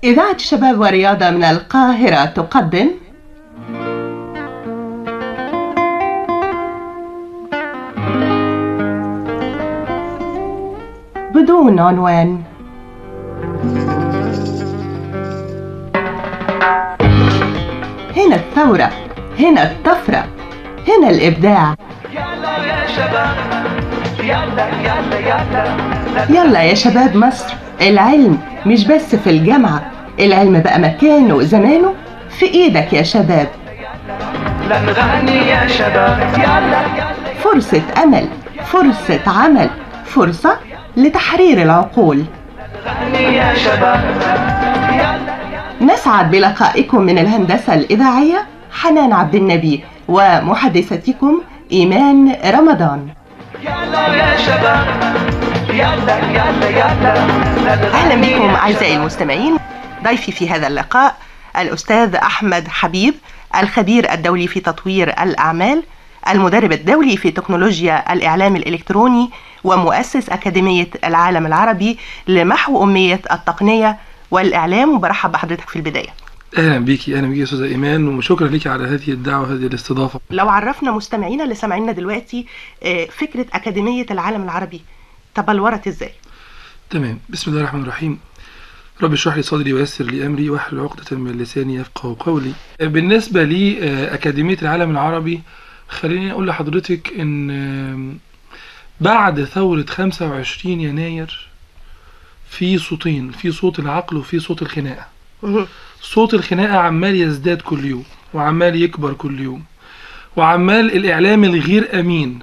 إذاعة شباب ورياضة من القاهرة تقدم بدون عنوان. هنا الثورة، هنا الطفرة، هنا الإبداع. يلا يا شباب، يلا يلا يلا يلا يا شباب مصر، العلم مش بس في الجامعة، العلم بقى مكانه وزمانه في إيدك يا شباب. لا نغني يا شباب، يلا يلا فرصة أمل، فرصة عمل، فرصة لتحرير العقول. نغني يا شباب، يلا نسعد بلقائكم من الهندسة الإذاعية حنان عبد النبي ومحدثتكم إيمان رمضان. يلا يا شباب، يلا يلا يلا أهلا بكم أعزائي المستمعين. ضيفي في هذا اللقاء الأستاذ أحمد حبيب، الخبير الدولي في تطوير الأعمال، المدرب الدولي في تكنولوجيا الإعلام الإلكتروني، ومؤسس أكاديمية العالم العربي لمحو أمية التقنية والإعلام. وبرحب بحضرتك في البداية. اهلا بيكي يا استاذه ايمان، وشكرا ليكي على هذه الدعوه وهذه الاستضافه. لو عرفنا مستمعينا اللي سامعينا دلوقتي فكرة أكاديمية العالم العربي تبلورت ازاي؟ تمام، بسم الله الرحمن الرحيم. رب اشرح لي صدري ويسر لي امري واحلل عقدة من لساني يفقهوا قولي. بالنسبه لاكاديميه العالم العربي، خليني اقول لحضرتك ان بعد ثوره 25 يناير في صوتين، في صوت العقل وفي صوت الخناقه. صوت الخناقه عمال يزداد كل يوم وعمال يكبر كل يوم، وعمال الاعلام الغير امين،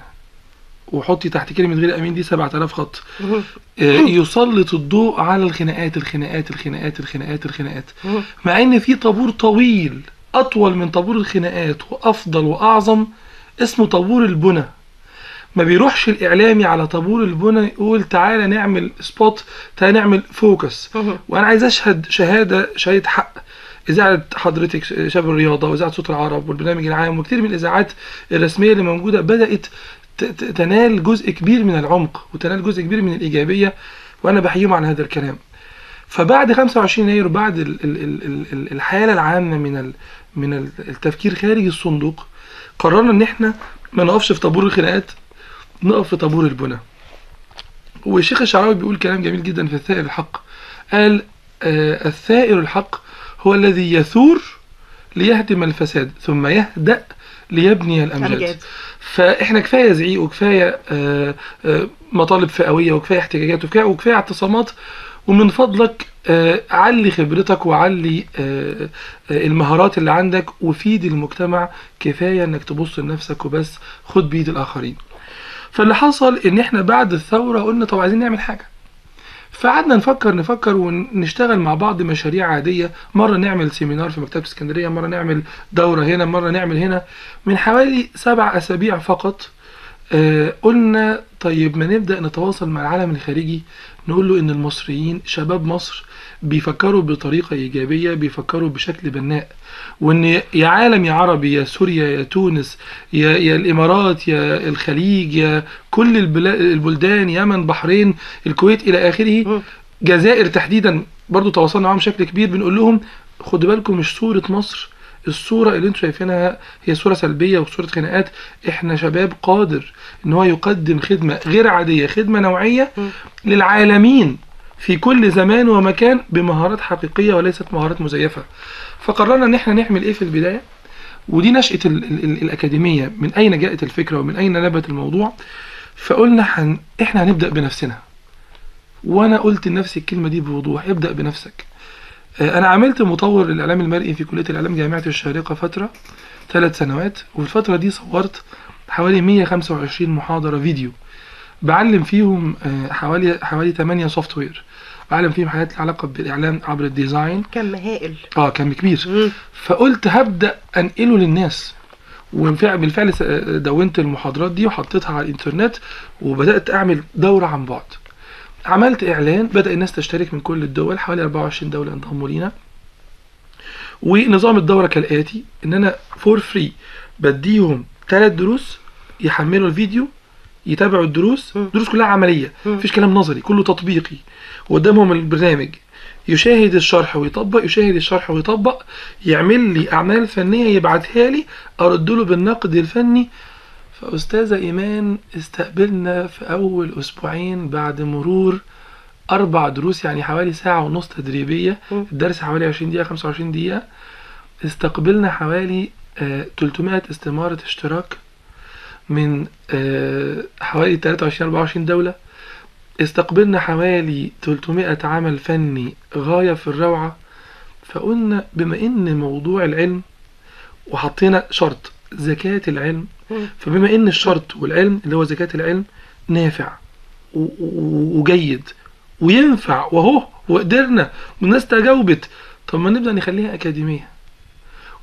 وحطي تحت كلمة غير أمين دي 7000 خط، يسلط الضوء على الخناقات الخناقات الخناقات الخناقات الخناقات، مع إن في طابور طويل أطول من طابور الخناقات وأفضل وأعظم اسمه طابور البنى. ما بيروحش الإعلامي على طابور البنى يقول تعالى نعمل سبوت، تعالى نعمل فوكس. وأنا عايز أشهد شهادة حق. إذاعة حضرتك شباب الرياضة وإذاعة صوت العرب والبرنامج العام وكتير من الإذاعات الرسمية اللي موجودة بدأت تنال جزء كبير من العمق وتنال جزء كبير من الإيجابية، وأنا بحييهم على هذا الكلام. فبعد 25 يناير وبعد الحالة العامة من التفكير خارج الصندوق، قررنا إن إحنا ما نقفش في طابور الخناقات، نقف في طابور البنى. والشيخ الشعراوي بيقول كلام جميل جدا في الثائر الحق، قال الثائر الحق هو الذي يثور ليهدم الفساد ثم يهدأ ليبني الأمجاد. فإحنا كفاية زعيق وكفاية مطالب فئوية وكفاية احتجاجات وكفاية اعتصامات، ومن فضلك علي خبرتك وعلي المهارات اللي عندك وفيد المجتمع. كفاية انك تبص لنفسك وبس، خد بيد الآخرين. فاللي حصل ان احنا بعد الثورة قلنا طب عايزين نعمل حاجة، فقعدنا نفكر ونشتغل مع بعض مشاريع عادية. مرة نعمل سيمينار في مكتبة اسكندرية، مرة نعمل دورة هنا، مرة نعمل هنا. من حوالي 7 أسابيع فقط قلنا طيب ما نبدأ نتواصل مع العالم الخارجي، نقول له إن المصريين شباب مصر بيفكروا بطريقة إيجابية، بيفكروا بشكل بناء، وإن يا عالم يا عربي يا سوريا يا تونس يا الإمارات يا الخليج يا كل البلدان، يمن بحرين الكويت إلى آخره، جزائر تحديدا برضو تواصلنا معهم بشكل كبير. بنقول لهم خدوا بالكم مش صورة مصر الصورة اللي انتوا شايفينها هي صورة سلبية وصورة خناقات. احنا شباب قادر ان هو يقدم خدمة غير عادية، خدمة نوعية للعالمين في كل زمان ومكان بمهارات حقيقية وليست مهارات مزيفة. فقررنا ان احنا نعمل ايه في البداية، ودي نشأة الأكاديمية. من اين جاءت الفكرة ومن اين نبت الموضوع؟ فقلنا احنا هنبدأ بنفسنا. وانا قلت لنفسي الكلمة دي بوضوح، ابدأ بنفسك. انا عملت مطور للاعلام المرئي في كليه الاعلام جامعه الشارقه فتره 3 سنوات، وفي الفتره دي صورت حوالي 125 محاضره فيديو بعلم فيهم حوالي 8 سوفت وير، بعلم فيهم حاجات لها علاقه بالاعلام عبر الديزاين. كم هائل. كان كبير. فقلت هبدا انقله للناس، وبالفعل دونت المحاضرات دي وحطيتها على الانترنت، وبدات اعمل دوره عن بعد. عملت اعلان، بدأ الناس تشترك من كل الدول، حوالي 24 دولة انضموا لينا. ونظام الدورة كالآتي، ان انا فور فري بديهم 3 دروس، يحملوا الفيديو، يتابعوا الدروس كلها عملية، مفيش كلام نظري، كله تطبيقي، وقدامهم البرنامج يشاهد الشرح ويطبق، يشاهد الشرح ويطبق، يعمل لي أعمال فنية يبعتها لي أرد له بالنقد الفني. فأستاذة إيمان استقبلنا في أول أسبوعين بعد مرور 4 دروس، يعني حوالي 1.5 ساعة تدريبية، الدرس حوالي 20 دقيقة 25 دقيقة، استقبلنا حوالي 300 استمارة اشتراك من حوالي 23-24 دولة، استقبلنا حوالي 300 عمل فني غاية في الروعة. فقلنا بما ان موضوع العلم، وحطينا شرط زكاة العلم، فبما ان الشرط والعلم اللي هو زكاة العلم نافع وجيد وينفع وهو وقدرنا والناس تجاوبت، طب ما نبدأ نخليها أكاديمية.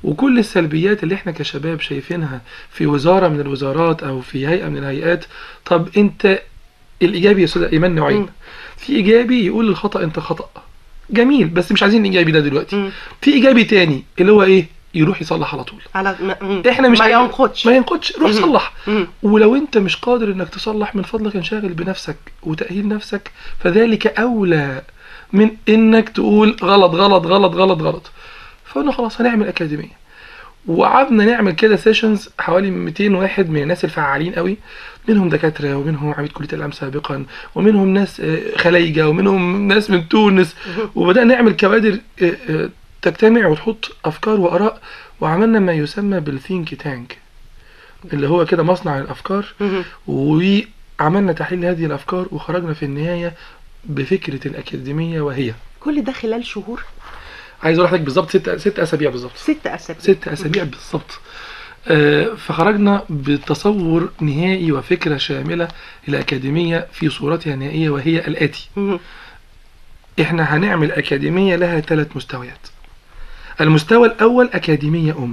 وكل السلبيات اللي احنا كشباب شايفينها في وزارة من الوزارات او في هيئة من الهيئات، طب انت الايجابي يا استاذ ايمان نوعين، في ايجابي يقول الخطأ انت خطأ جميل بس مش عايزين الايجابي ده دلوقتي، في ايجابي تاني اللي هو ايه، يروح يصلح على طول. احنا مش ما ينقدش روح صلح. ولو انت مش قادر انك تصلح من فضلك انشغل بنفسك وتأهيل نفسك، فذلك اولى من انك تقول غلط غلط غلط غلط غلط. فقلنا خلاص هنعمل أكاديمية، وقعدنا نعمل كده سيشنز حوالي 200 واحد من الناس الفعالين قوي، منهم دكاترة ومنهم عميد كلية الإعلام سابقا ومنهم ناس خلايجة ومنهم ناس من تونس، وبدأنا نعمل كوادر تجتمع وتحط أفكار وآراء، وعملنا ما يسمى بالثينك تانك اللي هو كده مصنع الأفكار، وعملنا تحليل لهذه الأفكار وخرجنا في النهاية بفكرة الأكاديمية. وهي كل ده خلال شهور، عايز اقول لحضرتك بالظبط 6 اسابيع بالظبط. 6 اسابيع بالظبط. فخرجنا بتصور نهائي وفكرة شاملة للأكاديمية في صورتها النهائية، وهي الآتي: احنا هنعمل أكاديمية لها 3 مستويات. المستوى الأول أكاديمية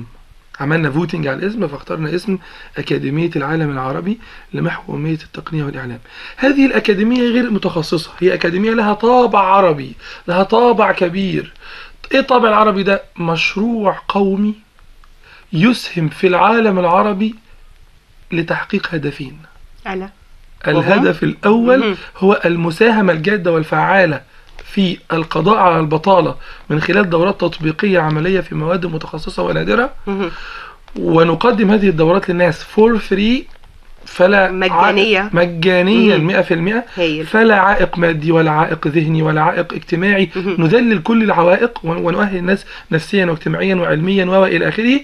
عملنا فوتنج على الاسم، فاخترنا اسم أكاديمية العالم العربي لمحو أمية التقنية والإعلام. هذه الأكاديمية غير متخصصة، هي أكاديمية لها طابع عربي، لها طابع كبير. ايه الطابع العربي ده؟ مشروع قومي يسهم في العالم العربي لتحقيق هدفين. الهدف الأول هو المساهمة الجادة والفعالة في القضاء على البطالة من خلال دورات تطبيقية عملية في مواد متخصصة ونادرة، ونقدم هذه الدورات للناس فور فري، فلا مجانيا 100%، فلا عائق مادي ولا عائق ذهني ولا عائق اجتماعي، نذلل كل العوائق ونؤهل الناس نفسيا واجتماعيا وعلميا والى اخره.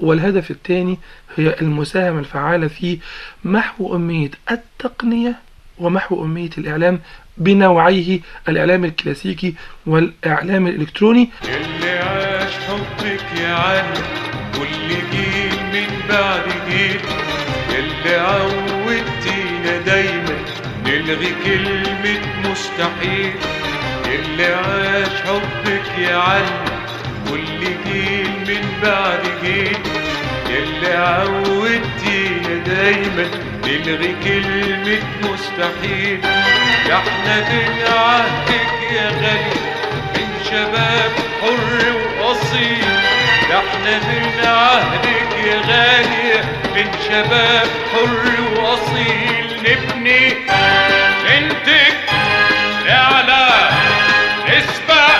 والهدف الثاني هي المساهمة الفعالة في محو أمية التقنية ومحو أمية الإعلام بنوعيه، الإعلام الكلاسيكي والإعلام الإلكتروني. اللي عاش حبك يا علي كل جيل من بعد جيل، اللي عودتينا دايما نلغي كلمة مستحيل. اللي عاش حبك يا علي كل جيل من بعد جيل، اللي عودتينا دايما نلغي كلمة مستحيل. يا احنا من عهدك يا غالي من شباب حر وأصيل، يا احنا من عهدك يا غالي من شباب حر وأصيل. نبني ننتج نعلى نسبق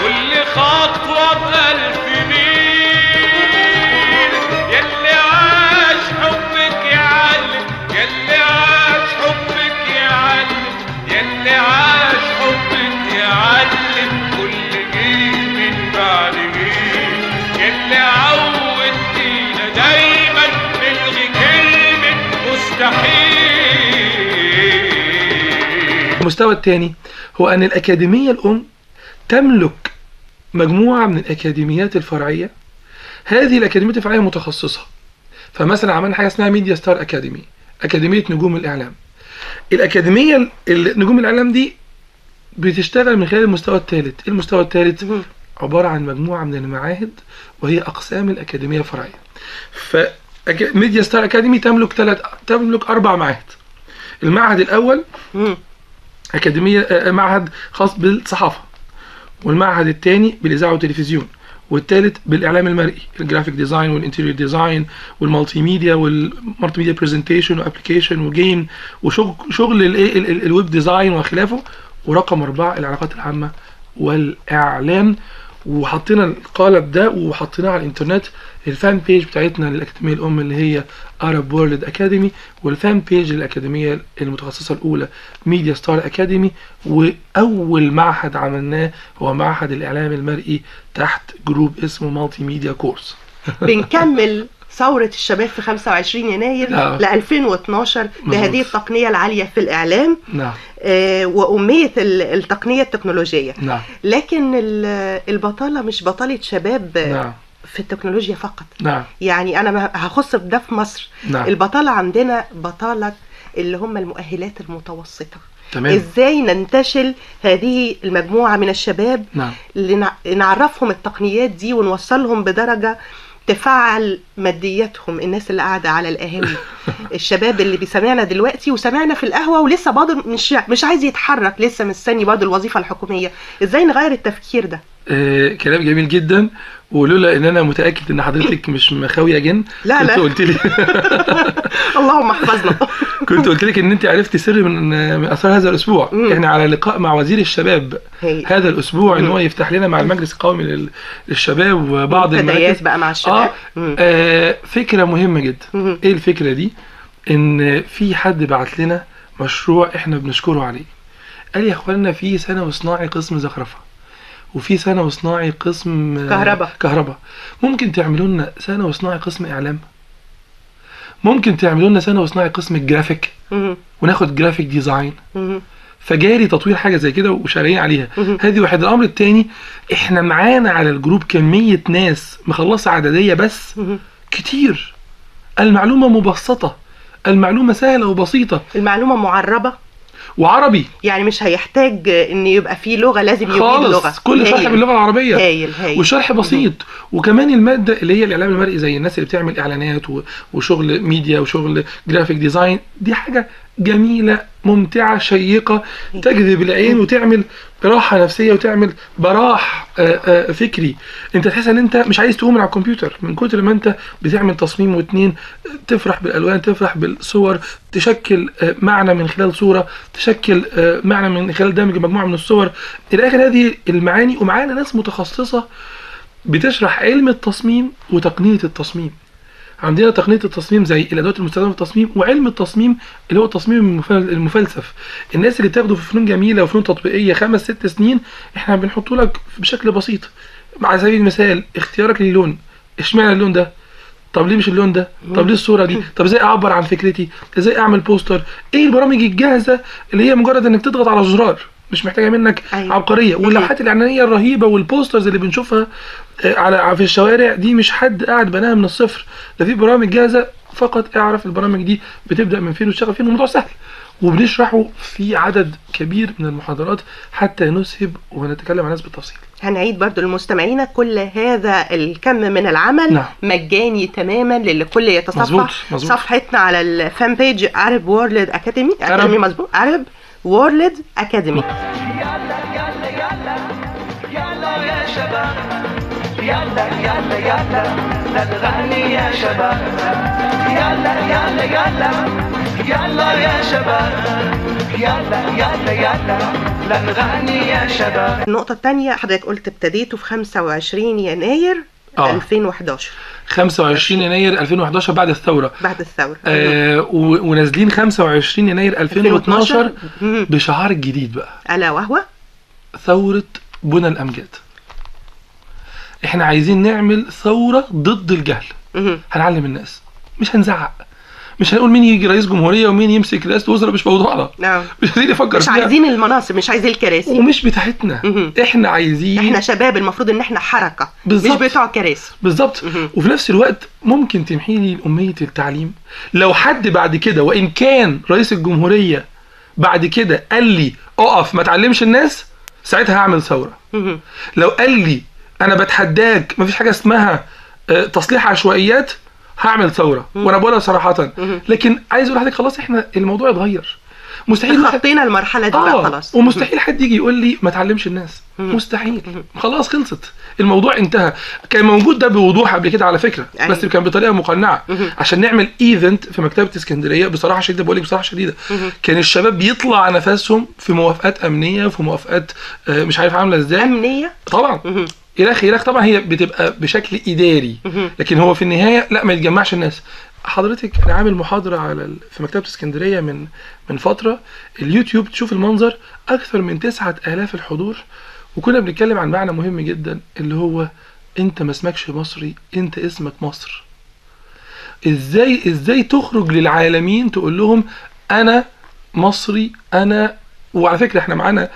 كل خطوة ب1000 ميل. ياللي عاش حبك يا علم، ياللي عاش حبك يا علم، ياللي عاش حبك يا علم كل جيل من بعد جيل، ياللي عودتينا دايما نلغي كلمة مستحيل. المستوى الثاني هو أن الأكاديمية الأم تملك مجموعة من الأكاديميات الفرعية. هذه الأكاديميات الفرعية متخصصة، فمثلا عملنا حاجة اسمها ميديا ستار أكاديمي، أكاديمية نجوم الإعلام. الأكاديمية نجوم الإعلام دي بتشتغل من خلال المستوى الثالث. المستوى الثالث عبارة عن مجموعة من المعاهد وهي أقسام الأكاديمية الفرعية. فميديا ستار أكاديمي تملك 4 معاهد. المعهد الأول أكاديمية معهد خاص بالصحافة، والمعهد الثاني بالإذاعة والتلفزيون، والثالث بالإعلام المرئي، الجرافيك ديزاين والانتيريور ديزاين والمالتي ميديا والمالتي ميديا برزنتيشن وابلكيشن وجيم وشغل الويب ديزاين وخلافه. ورقم 4 العلاقات العامة والاعلام. وحطينا القالب ده وحطيناه على الانترنت. الفان بيج بتاعتنا للاكاديميه الام اللي هي Arab World Academy، والفان بيج للاكاديميه المتخصصه الاولى ميديا ستار اكاديمي. واول معهد عملناه هو معهد الاعلام المرئي تحت جروب اسمه مالتي ميديا كورس. بنكمل ثورة الشباب في 25 يناير ل 2012 بهذه التقنية العالية في الإعلام. نعم. وأمية التقنية التكنولوجية. نعم. لكن البطالة مش بطالة شباب. نعم. في التكنولوجيا فقط. نعم. يعني أنا هخص ده في مصر. نعم. البطالة عندنا بطالة اللي هم المؤهلات المتوسطة. تمام. ازاي ننتشل هذه المجموعة من الشباب. نعم. اللي نعرفهم التقنيات دي ونوصلهم بدرجة تفعل مادياتهم. الناس اللي قاعدة على القهاوي الشباب اللي بيسمعنا دلوقتي وسمعنا في القهوة ولسه برضه مش عايز يتحرك، لسه مستني برضه الوظيفة الحكومية. ازاي نغير التفكير ده؟ كلام جميل جدا. ولولا ان انا متاكد ان حضرتك مش مخاويه جن لا كنت قلت لي اللهم احفظنا. كنت قلت لك ان انت عرفتي سر من اثار هذا الاسبوع. احنا على لقاء مع وزير الشباب هذا الاسبوع ان هو يفتح لنا مع المجلس القومي للشباب وبعض المراكز بقى مع الشباب. فكره مهمه جدا. ايه الفكره دي؟ ان في حد بعت لنا مشروع احنا بنشكره عليه. قال يا اخوانا في ثانوي صناعي قسم زخرفه، وفي ثانوي صناعي قسم كهرباء. ممكن تعملوا لنا ثانوي صناعي قسم اعلام؟ ممكن تعملوا لنا ثانوي صناعي قسم الجرافيك وناخد جرافيك ديزاين؟ فجاري تطوير حاجه زي كده وشغالين عليها. هذه واحد. الامر الثاني، احنا معانا على الجروب كميه ناس مخلصه اعداديه بس كتير. المعلومه مبسطه، المعلومه سهله وبسيطه، المعلومه معربه وعربي. يعني مش هيحتاج ان يبقى فيه لغه، لازم يجيب لغه. كل شرح باللغه العربيه. هايل. وشرح بسيط. وكمان الماده اللي هي الاعلام المرئي زي الناس اللي بتعمل اعلانات وشغل ميديا وشغل جرافيك ديزاين، دي حاجه جميله ممتعه شيقه تجذب العين وتعمل راحه نفسيه وتعمل براح فكري. انت تحس ان انت مش عايز تقوم من على الكمبيوتر من كتر ما انت بتعمل تصميم واتنين، تفرح بالالوان، تفرح بالصور، تشكل معنى من خلال صوره، تشكل معنى من خلال دمج مجموعه من الصور الى اخر هذه المعاني. ومعانا ناس متخصصه بتشرح علم التصميم وتقنيه التصميم. عندنا تقنيه التصميم زي الادوات المستخدمه في التصميم، وعلم التصميم اللي هو التصميم المفلسف. الناس اللي بتاخده في فنون جميله وفنون تطبيقيه 5-6 سنين احنا بنحطه لك بشكل بسيط. على سبيل المثال اختيارك للون، اشمعنى اللون ده؟ طب ليه مش اللون ده؟ طب ليه الصوره دي؟ طب ازاي اعبر عن فكرتي؟ ازاي اعمل بوستر؟ ايه البرامج الجاهزه اللي هي مجرد انك تضغط على زرار، مش محتاجه منك عبقريه. واللوحات الاعلانيه الرهيبه والبوسترز اللي بنشوفها على في الشوارع دي مش حد قاعد بناها من الصفر، ده في برامج جاهزه. فقط اعرف البرامج دي بتبدا من فين وتشتغل فين، الموضوع سهل. وبنشرحه في عدد كبير من المحاضرات حتى نسهب ونتكلم عن ناس بالتفصيل. هنعيد برضو للمستمعين كل هذا الكم من العمل. نعم. مجاني تماما للكل يتصفح. مظبوط. صفحتنا على الفان بيج Arab World Academy. مظبوط، Arab World Academy. يلا يلا يلا يلا يا شباب، يلا يلا يلا نغني يا شباب، يلا يلا يلا يلا يا شباب، يلا يلا يلا نغني يا شباب. النقطة الثانية، حضرتك قلت ابتديتوا في 25 يناير 2011. 25 يناير 2011 بعد الثورة. ونازلين 25 يناير 2012 بشعار جديد بقى، ألا وهو ثورة بنى الأمجاد. احنا عايزين نعمل ثورة ضد الجهل. هنعلم الناس، مش هنزعق، مش هنقول مين يجي رئيس جمهورية ومين يمسك رئاسة الوزراء، مش موضوعنا. مش عايزين نفكر مش فيها. عايزين المناصب، مش عايزين الكراسي، ومش بتاعتنا. احنا عايزين، احنا شباب، المفروض ان احنا حركة بالزبط. مش بتوع كراسي. بالظبط. وفي نفس الوقت ممكن تمحي لي أمية التعليم لو حد بعد كده، وإن كان رئيس الجمهورية بعد كده قال لي اقف ما تعلمش الناس، ساعتها هعمل ثورة. لو قال لي انا بتحداك مفيش حاجة اسمها تصليح عشوائيات، هعمل ثورة. وانا بقولها صراحة. لكن عايز اقول لحضرتك خلاص احنا الموضوع اتغير. مستحيل خطينا المرحله دي بقى خلاص. ومستحيل حد يجي يقول لي ما تعلمش الناس. مستحيل. خلاص خلصت الموضوع انتهى. كان موجود ده بوضوح قبل كده على فكره، بس كان بطريقه مقنعه. عشان نعمل ايفنت في مكتبه اسكندريه بصراحه شديده، بقول لك بصراحه شديده، كان الشباب بيطلع نفسهم في موافقات امنيه وفي موافقات مش عارف عامله ازاي امنيه طبعا. إلاخ طبعا هي بتبقى بشكل اداري، لكن هو في النهايه لا، ما يتجمعش الناس. حضرتك انا عامل محاضره في مكتبه اسكندريه من فتره، اليوتيوب تشوف المنظر اكثر من 9000 الحضور، وكنا بنتكلم عن معنى مهم جدا اللي هو انت ما اسمكش مصري، انت اسمك مصر. ازاي تخرج للعالمين تقول لهم انا مصري انا. وعلى فكره احنا معانا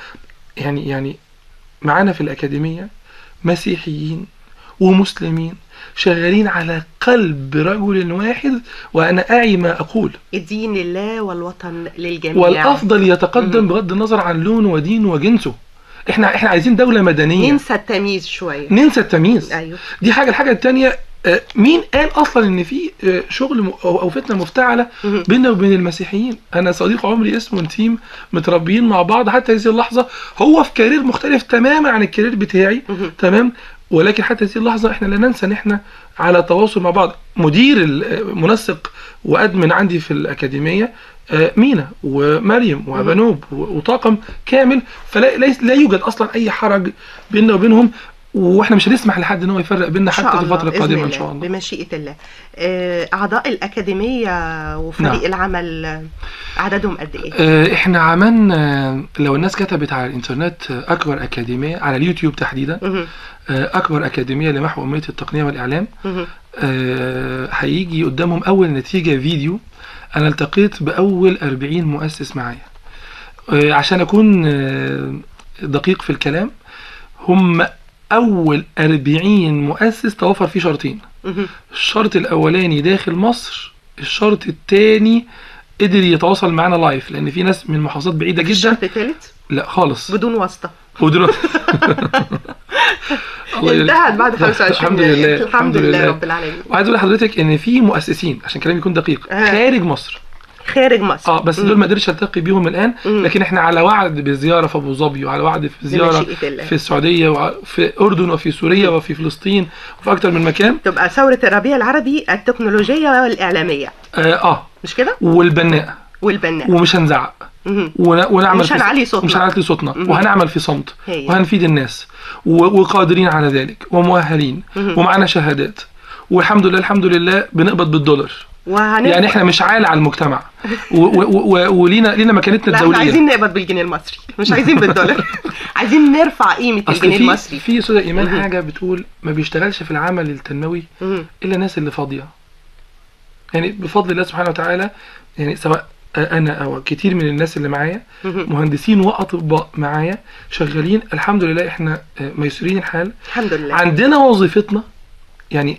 يعني معانا في الاكاديميه مسيحيين ومسلمين شغالين على قلب رجل واحد، وانا اعي ما اقول، الدين لله والوطن للجميع، والافضل يتقدم بغض النظر عن لونه ودينه وجنسه. احنا عايزين دولة مدنية، ننسى التمييز شوية، ننسى التمييز. أيوه. دي الحاجة التانية، مين قال اصلا ان في شغل او فتنة مفتعلة بيننا وبين المسيحيين؟ انا صديق عمري اسمه نتيم، متربيين مع بعض حتى هذه اللحظة، هو في كارير مختلف تماما عن الكارير بتاعي، تمام، ولكن حتى هذه اللحظة احنا لا ننسى ان احنا على تواصل مع بعض. مدير المنسق وادمن عندي في الأكاديمية مينا ومريم وبنوب وطاقم كامل، لا يوجد اصلا اي حرج بيننا وبينهم، واحنا مش هنسمح لحد ان هو يفرق بيننا حتى في الفتره القادمه ان شاء الله بمشيئه الله. اعضاء الاكاديميه وفريق العمل عددهم قد ايه؟ احنا عملنا، لو الناس كتبت على الانترنت اكبر اكاديميه على اليوتيوب تحديدا، اكبر اكاديميه لمحو اميه التقنيه والاعلام، هيجي قدامهم اول نتيجه فيديو. انا التقيت باول 40 مؤسس معايا، عشان اكون دقيق في الكلام، هم اول 40 مؤسس توفر فيه شرطين. الشرط الاولاني داخل مصر، الشرط الثاني قدر يتواصل معانا لايف، لان في ناس من محافظات بعيده جدا. الشرط الثالث لا خالص، بدون واسطه. انتهت بعد 25. الحمد لله، الحمد لله رب العالمين. وعايز اقول لحضرتك ان في مؤسسين، عشان كلامي يكون دقيق، خارج مصر، بس دول ما قدرتش التقي بيهم الان، لكن احنا على وعد بزياره في ابو ظبي، وعلى وعد في زياره في السعوديه وفي اردن وفي سوريا وفي فلسطين وفي اكتر من مكان. تبقى ثوره الربيع العربي التكنولوجيه والاعلاميه، مش كده؟ والبناء ومش هنزعق، ونعمل مش هنعلي صوتنا، وهنعمل في صمت، وهنفيد الناس، وقادرين على ذلك، ومؤهلين، ومعنا شهادات، والحمد لله الحمد لله بنقبض بالدولار، يعني احنا مش عالة على المجتمع، ولينا مكانتنا الدوليه. احنا عايزين نقبض بالجنيه المصري، مش عايزين بالدولار. عايزين نرفع قيمه الجنيه المصري. في استاذه ايمان حاجه بتقول ما بيشتغلش في العمل التنموي الا الناس اللي فاضيه. يعني بفضل الله سبحانه وتعالى، يعني سواء انا او كتير من الناس اللي معايا مهندسين واطباء معايا شغالين، الحمد لله احنا ميسورين الحال، الحمد لله. عندنا وظيفتنا، يعني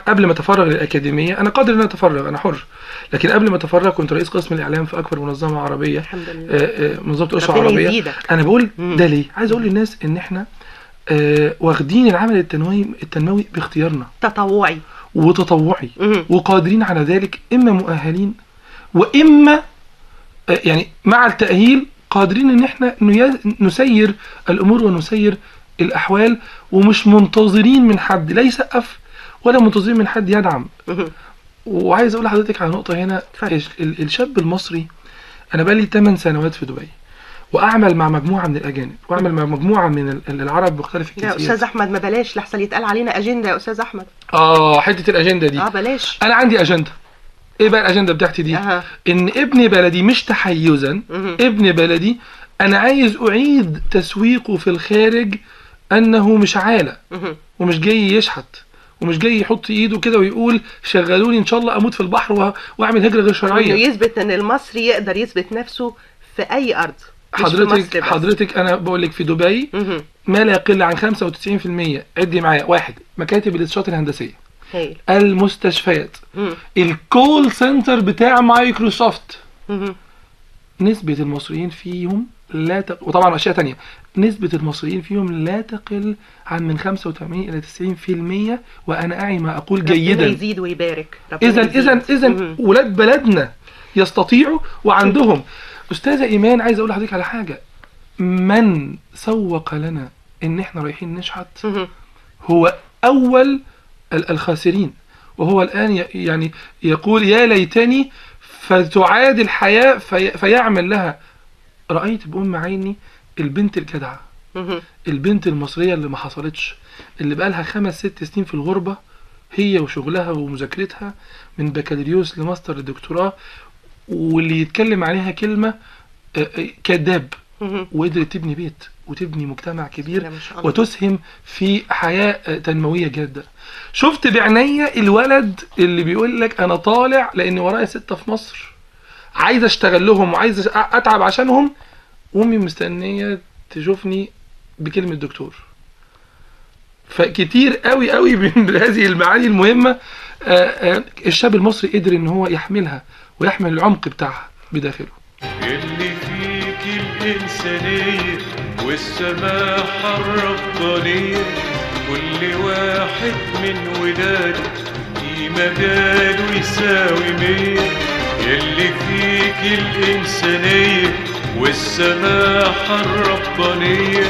قبل ما اتفرغ للاكاديميه انا قادر ان انا اتفرغ، انا حر، لكن قبل ما اتفرغ كنت رئيس قسم الاعلام في اكبر منظمه عربيه، الحمد لله، منظمه الاسره العربيه. انا بقول ده ليه؟ عايز اقول للناس ان احنا واخدين العمل التنموي باختيارنا، تطوعي وقادرين على ذلك، اما مؤهلين واما يعني مع التاهيل قادرين ان احنا نسير الامور ونسير الاحوال، ومش منتظرين من حد لا يسقف ولا منتظرين من حد يدعم. وعايز اقول لحضرتك على نقطه هنا، الشاب المصري، انا بقالي 8 سنوات في دبي، واعمل مع مجموعه من الاجانب، واعمل مع مجموعه من العرب مختلف الجنسيات. يا استاذ احمد ما بلاش لحسن يتقال علينا اجنده يا استاذ احمد. حته الاجنده دي بلاش. انا عندي اجنده. ايه بقى الاجنده بتاعتي دي؟ ان ابن بلدي، مش تحيزا، ابن بلدي انا عايز اعيد تسويقه في الخارج انه مش عالة، ومش جاي يشحت، ومش جاي يحط ايده كده ويقول شغلوني ان شاء الله اموت في البحر واعمل هجرة غير شرعية. انه يثبت ان المصري يقدر يثبت نفسه في اي ارض. حضرتك انا بقول لك في دبي ما لا يقل عن 95%، عدي معايا، 1 مكاتب الاستشارات الهندسية، المستشفيات، الكول سنتر بتاع مايكروسوفت، نسبة المصريين فيهم وطبعا اشياء تانية، نسبة المصريين فيهم لا تقل عن من 85 الى 90%، وانا اعي ما اقول جيدا. ربنا يزيد ويبارك. اذا ولاد بلدنا يستطيعوا، وعندهم أستاذة إيمان، عايز أقول لحضرتك على حاجة. من سوق لنا إن إحنا رايحين نشحت هو أول الخاسرين، وهو الآن يعني يقول يا ليتني فتعاد الحياة فيعمل لها. رأيت بأم عيني البنت الجدعة، البنت المصرية اللي ما حصلتش، اللي بقالها 5-6 سنين في الغربة، هي وشغلها ومذاكرتها من بكالوريوس لماستر لدكتوراه، واللي يتكلم عليها كلمة كذاب، وقدرت تبني بيت وتبني مجتمع كبير وتسهم في حياة تنموية جادة. شفت بعينيا الولد اللي بيقول لك انا طالع لان ورايا 6 في مصر، عايز اشتغل لهم وعايز اتعب عشانهم، وامي مستنية تشوفني بكلمة دكتور. فكتير قوي قوي من هذه المعاني المهمة الشاب المصري قدر ان هو يحملها ويحمل العمق بتاعها بداخله. اللي فيك الإنسانية والسماحة الربانية، كل واحد من ولاده في مجاله يساوي 100. اللي فيك الإنسانية والسماحة الربانية،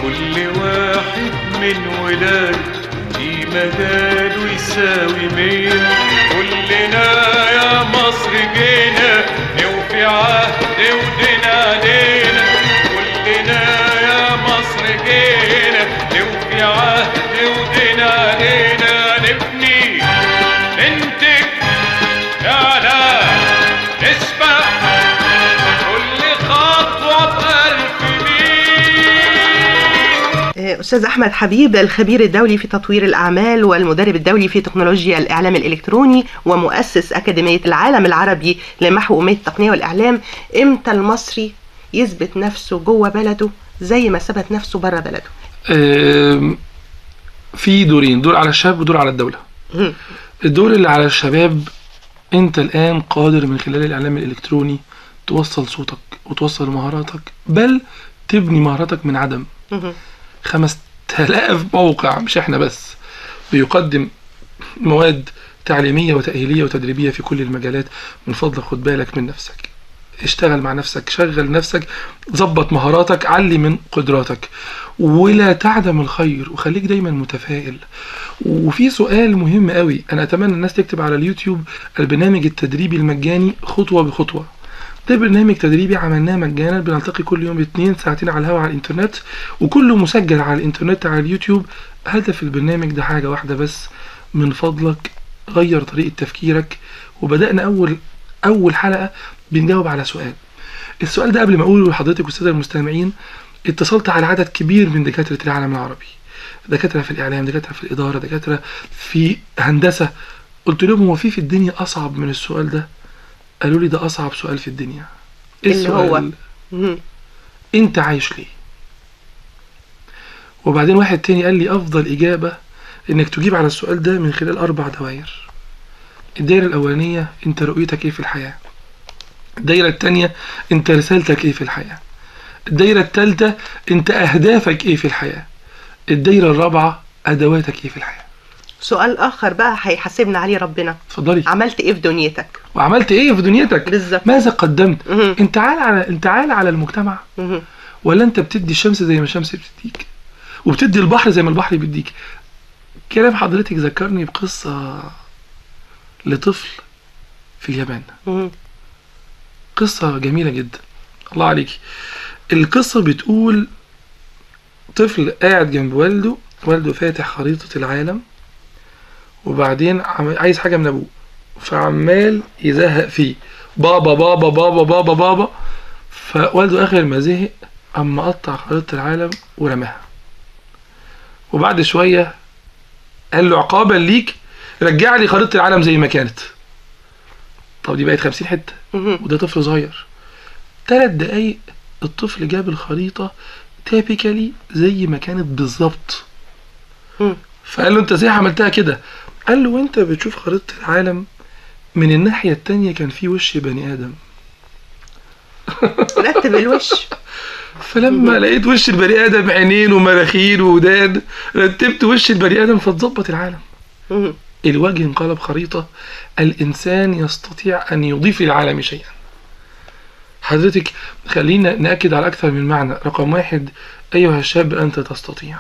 كل واحد من ولاده في مجاله يساوي 100. كلنا يا مصر جينا نوفي عهد ودين علينا، كلنا يا مصر جينا نوفي عهد ودين علينا، نبني ننتج نعلى نسبق كل خطوة ب1000 ميل. أستاذ أحمد حبيب، الخبير الدولي في تطوير الأعمال والمدرب الدولي في تكنولوجيا الإعلام الإلكتروني ومؤسس أكاديمية العالم العربي لمحو أمية التقنية والإعلام، إمتى المصري يثبت نفسه جوه بلده زي ما ثبت نفسه بره بلده؟ في دورين، دور على الشباب ودور على الدولة. الدور اللي على الشباب، انت الآن قادر من خلال الإعلام الإلكتروني توصل صوتك وتوصل مهاراتك، بل تبني مهاراتك من عدم. 5000 موقع، مش احنا بس، بيقدم مواد تعليمية وتأهيلية وتدريبية في كل المجالات. من فضلك خد بالك من نفسك، اشتغل مع نفسك، شغل نفسك، ظبط مهاراتك، علي من قدراتك، ولا تعدم الخير، وخليك دايما متفائل. وفي سؤال مهم قوي، انا اتمنى الناس تكتب على اليوتيوب البرنامج التدريبي المجاني خطوة بخطوة. ده برنامج تدريبي عملناه مجانا، بنلتقي كل يوم 2 ساعتين على الهواء على الانترنت، وكله مسجل على الانترنت على اليوتيوب. هدف البرنامج ده حاجة واحدة بس، من فضلك غير طريقة تفكيرك. وبدأنا أول حلقة بنجاوب على سؤال. السؤال ده قبل ما أقوله لحضرتك والسادة المستمعين، اتصلت على عدد كبير من دكاترة العالم العربي، دكاترة في الإعلام، دكاترة في الإدارة، دكاترة في هندسة. قلت لهم هو في الدنيا أصعب من السؤال ده؟ قالوا لي ده أصعب سؤال في الدنيا. اللي هو أنت عايش ليه؟ وبعدين واحد تاني قال لي أفضل إجابة إنك تجيب على السؤال ده من خلال 4 دوائر. الدائرة الأولانية، أنت رؤيتك إيه في الحياة؟ الدائرة التانية، أنت رسالتك إيه في الحياة؟ الدائرة التالتة، أنت أهدافك إيه في الحياة؟ الدائرة الرابعة، أدواتك إيه في الحياة؟ سؤال آخر بقى هيحاسبنا عليه ربنا. اتفضلي. عملت إيه في دنيتك؟ وعملت إيه في دنيتك؟ بالظبط. ماذا قدمت؟ أنت عال على المجتمع، ولا أنت بتدي الشمس زي ما الشمس بتديك، وبتدي البحر زي ما البحر بيديك؟ كلام حضرتك ذكرني بقصة لطفل في اليابان. قصة جميلة جدا، الله عليك. القصة بتقول طفل قاعد جنب والده فاتح خريطة العالم، وبعدين عايز حاجة من أبوه، فعمال يزهق فيه، بابا بابا بابا بابا بابا. فوالده آخر ما زهق أما قطع خريطة العالم ورماها، وبعد شوية قال له عقابا ليك رجع لي خريطة العالم زي ما كانت. طب دي بقت 50 حتة، وده طفل صغير. 3 دقايق الطفل جاب الخريطة تابيكالي زي ما كانت بالظبط. فقال له انت ازاي عملتها كده؟ قال له وانت بتشوف خريطة العالم من الناحية التانية كان في وش بني آدم. رتب الوش. فلما لقيت وش البني آدم عينين ومراخير وودان، رتبت وش البني آدم فتظبط العالم. الوجه انقلب خريطة. الإنسان يستطيع أن يضيف للعالم شيئا. حضرتك خلينا نأكد على أكثر من معنى. رقم 1، أيها الشاب أنت تستطيع.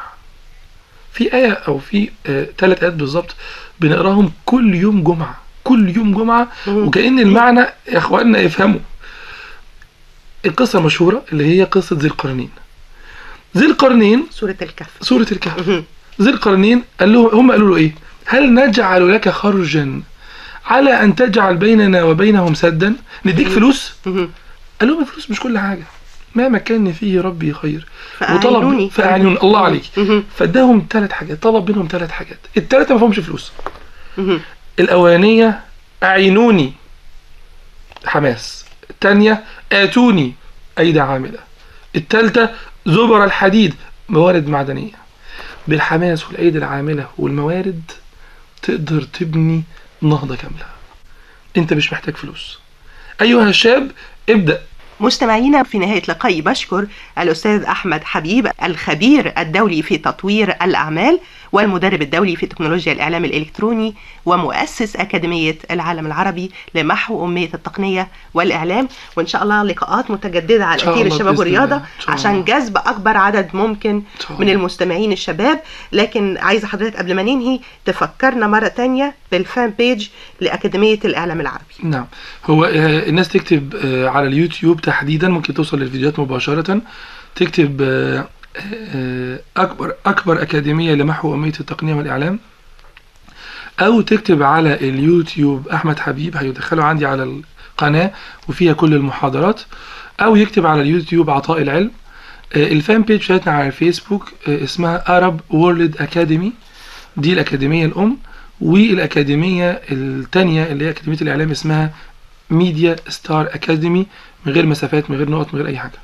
في آية أو في 3 آيات بالظبط بنقراهم كل يوم جمعة، كل يوم جمعة، وكأن المعنى يا إخواننا يفهموا. القصة المشهورة اللي هي قصة ذي القرنين. ذي القرنين سورة الكهف. سورة الكهف. ذي القرنين هم قالوا له إيه؟ هل نجعل لك خرجا على أن تجعل بيننا وبينهم سدا؟ نديك فلوس؟ قال لهم الفلوس مش كل حاجة، ما مكن فيه ربي خير وطلب فأعينوني. الله عليك. فاداهم 3 حاجات، طلب منهم 3 حاجات، ال3 ما فيهمش فلوس. الأولانية أعينوني، حماس. الثانية آتوني، أيدي عاملة. الثالثة زبر الحديد، موارد معدنية. بالحماس والأيدي العاملة والموارد تقدر تبني نهضة كاملة. انت مش محتاج فلوس. أيها الشاب ابدأ. مستمعينا، في نهاية لقائي بشكر الأستاذ أحمد حبيب، الخبير الدولي في تطوير الأعمال والمدرب الدولي في تكنولوجيا الإعلام الإلكتروني ومؤسس أكاديمية العالم العربي لمحو أمية التقنية والإعلام. وإن شاء الله لقاءات متجددة على أثير الشباب والرياضة عشان جذب أكبر عدد ممكن من المستمعين الشباب. لكن عايزة حضرتك قبل ما ننهي تفكرنا مرة تانية بالفان بيج لأكاديمية الإعلام العربي. نعم، هو الناس تكتب على اليوتيوب تحديدا، ممكن توصل للفيديوهات مباشرة، تكتب أكبر أكاديمية لمحو أمية التقنية والإعلام، أو تكتب على اليوتيوب أحمد حبيب، هيدخلوا عندي على القناة وفيها كل المحاضرات، أو يكتب على اليوتيوب عطاء العلم. الفان بيج بتاعتنا على الفيسبوك اسمها Arab World Academy، دي الأكاديمية الأم. والأكاديمية الثانية اللي هي أكاديمية الإعلام اسمها ميديا ستار أكاديمي، من غير مسافات، من غير نقط، من غير أي حاجة.